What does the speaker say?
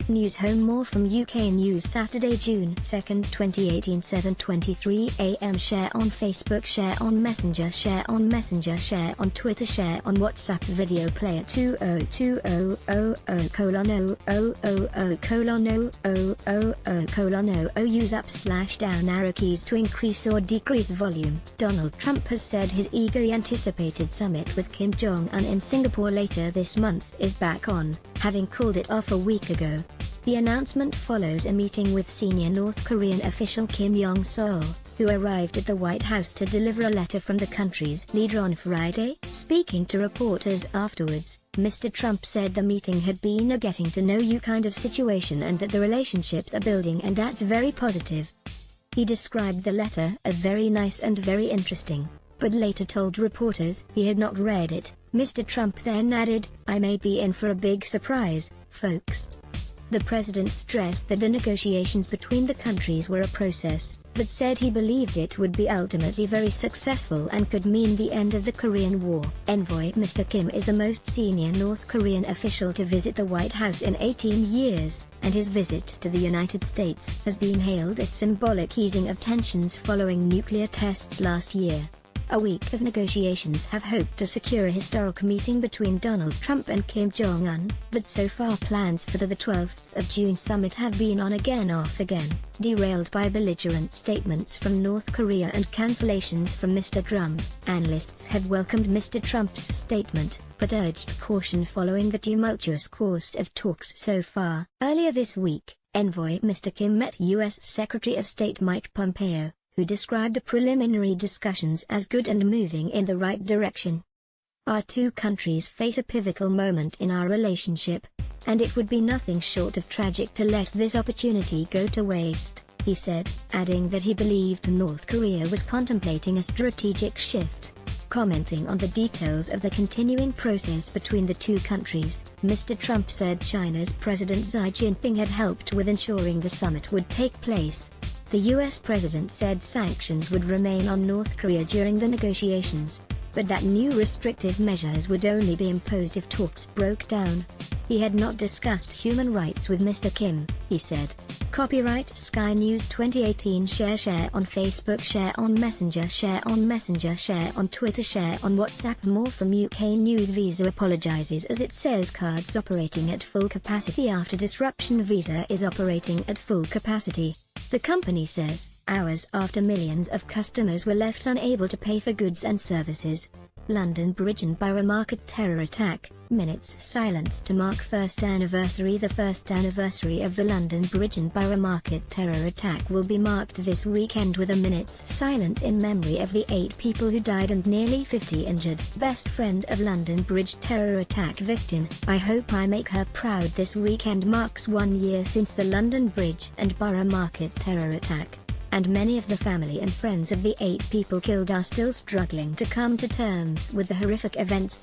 News home. More from UK News. Saturday, June 2nd, 2018, 7:23 AM. Share on Facebook, share on Messenger, share on Messenger, share on Twitter, share on WhatsApp. Video player 2020000:000:000:000. Use up / down arrow keys to increase or decrease volume. Donald Trump has said his eagerly anticipated summit with Kim Jong Un in Singapore later this month is back on, having called it off a week ago. The announcement follows a meeting with senior North Korean official Kim Jong-sul, who arrived at the White House to deliver a letter from the country's leader on Friday. Speaking to reporters afterwards, Mr. Trump said the meeting had been a getting-to-know-you kind of situation and that the relationships are building, and that's very positive. He described the letter as very nice and very interesting, but later told reporters he had not read it. Mr. Trump then added, "I may be in for a big surprise, folks." The president stressed that the negotiations between the countries were a process, but said he believed it would be ultimately very successful and could mean the end of the Korean War. Envoy Mr. Kim is the most senior North Korean official to visit the White House in 18 years, and his visit to the United States has been hailed as symbolic easing of tensions following nuclear tests last year. A week of negotiations have hoped to secure a historic meeting between Donald Trump and Kim Jong Un, but so far plans for the 12th of June summit have been on again off again, derailed by belligerent statements from North Korea and cancellations from Mr. Trump. Analysts have welcomed Mr. Trump's statement, but urged caution following the tumultuous course of talks so far. Earlier this week, Envoy Mr. Kim met U.S. Secretary of State Mike Pompeo, who described the preliminary discussions as good and moving in the right direction. "Our two countries face a pivotal moment in our relationship, and it would be nothing short of tragic to let this opportunity go to waste," he said, adding that he believed North Korea was contemplating a strategic shift. Commenting on the details of the continuing process between the two countries, Mr. Trump said China's President Xi Jinping had helped with ensuring the summit would take place. The U.S. president said sanctions would remain on North Korea during the negotiations, but that new restrictive measures would only be imposed if talks broke down. He had not discussed human rights with Mr. Kim, he said. Copyright Sky News 2018. Share on Facebook, share on Messenger, share on Messenger, share on Twitter, share on WhatsApp. More from UK News. Visa apologizes as it says cards operating at full capacity after disruption. Visa is operating at full capacity, the company says, hours after millions of customers were left unable to pay for goods and services. London Bridge and Borough Market terror attack, minutes silence to mark first anniversary. The first anniversary of the London Bridge and Borough Market terror attack will be marked this weekend with a minute's silence in memory of the 8 people who died and nearly 50 injured. Best friend of London Bridge terror attack victim, "I hope I make her proud." This weekend marks 1 year since the London Bridge and Borough Market terror attack, and many of the family and friends of the 8 people killed are still struggling to come to terms with the horrific events.